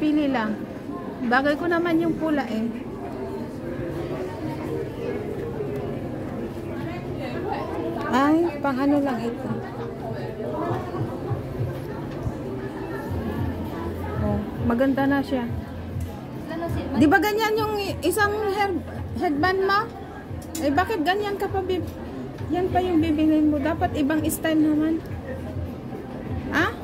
pili lang. Bagay ko naman yung pula eh. Ay, pang ano lang ito. Oh, maganda na siya. Di ba ganyan yung isang headband mo? Eh, bakit ganyan ka pa, bib? Yan pa yung bibilin mo. Dapat ibang style naman. Ah?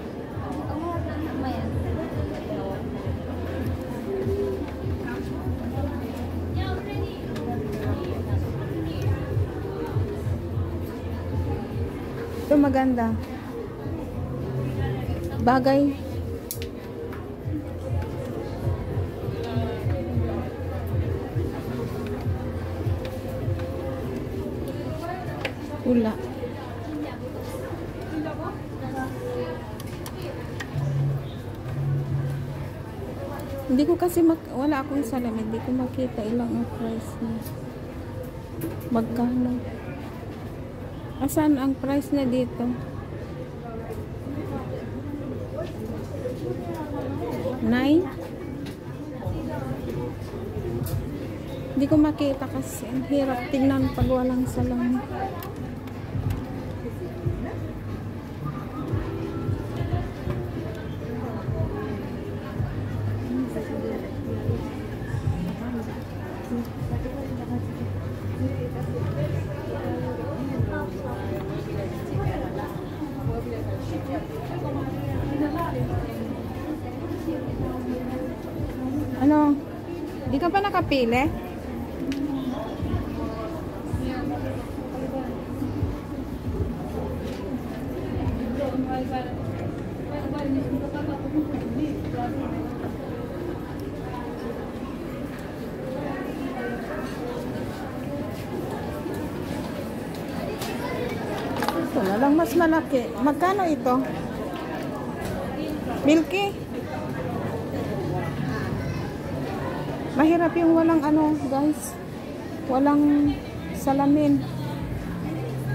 Ito maganda. Bagay. Pula. Hindi ko kasi wala akong salamin. Hindi ko makita ilang ang price niya. Magkano? Asan ang price na dito? 9? Hindi ko makita kasi ang hirap tingnan pag walang salamin. Ano? Di ka pa nakapili? Ito na lang mas malaki. Magkano ito? Milky? Mahirap yung walang ano, guys. Walang salamin.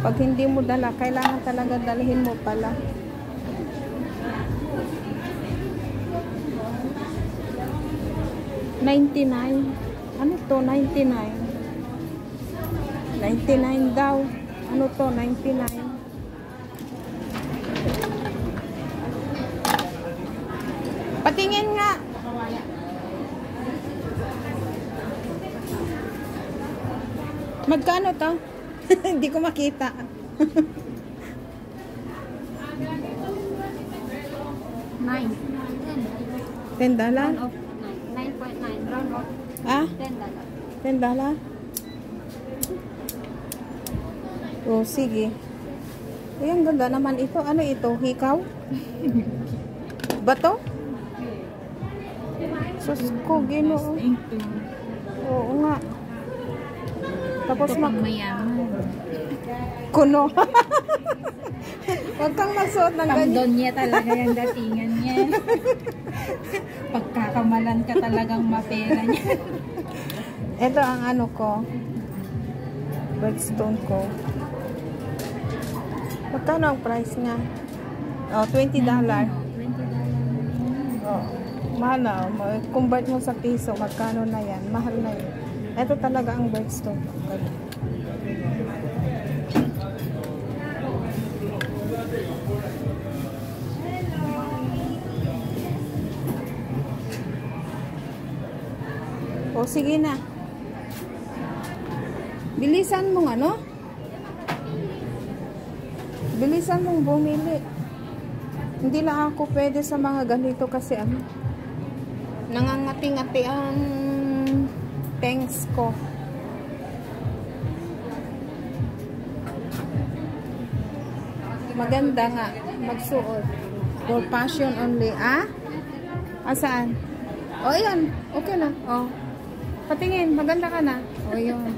Pag hindi mo dala, kailangan talaga dalhin mo pala. $99. Ano to? $99. $99 daw. Ano to? $99. Patingin nga. Magkano to? Hindi ko makita. $10. $9.9. Round off. Ah? $10. Oh, sige. Ay, ang ganda naman ito. Ano ito? Hikaw? Bato? Sus ko, Ginoo. Oo nga. Tapos mayaman. Kuno. Huwag kang magsuot ng ganyan. Pangdon niya talaga yung datingan niya. Pagkakamalan ka talagang mapera niya. Ito ang ano ko. Birthstone ko. Magkano ang price niya? Oh, $20. $20. Oh, mahal na. Convert mo sa piso, magkano na yan? Mahal na yun. Ito talaga ang birthstone. O, sige na. Bilisan mong ano? Bilisan mong bumili. Hindi lang ako pwede sa mga ganito kasi ano, nangangati-ngati ang thanks ko. Maganda nga magsuot. For fashion only. Ah? Asaan? O, yan. Okay na. O. Patingin. Maganda ka na. O, yun.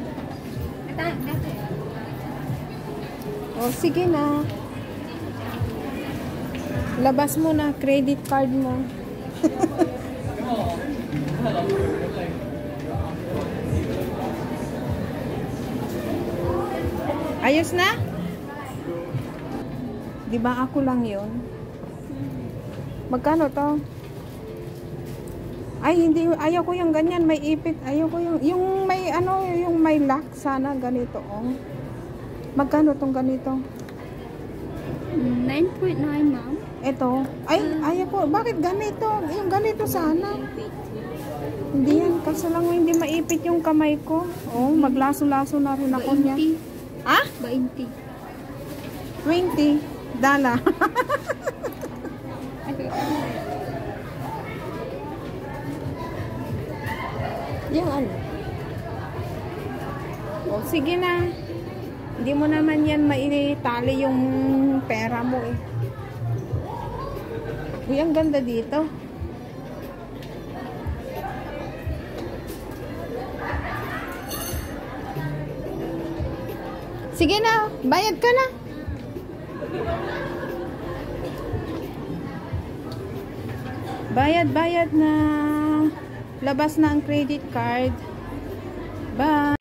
O, sige na. Labas mo na. Credit card mo. Ayos na? Di ba ako lang yun? Magkano to? Ay, hindi. Ayaw ko yung ganyan. May ipit. Ayaw ko yung may ano, yung may lock. Sana ganito. Oh. Magkano tong ganito? 9.9, ma'am. Ito. Ay, ayaw ko. Bakit ganito? Yung ganito sana. Hindi yan. Kasi lang hindi maipit yung kamay ko. Oh, maglaso-laso na rin ako niya. Ah? 20. 20. Dala. Yung ano? O, sige na. Hindi mo naman yan maitali yung pera mo eh. Uy, ang ganda dito. Sige na, bayad ka na. Bayad na. Labas na ang credit card. Bye.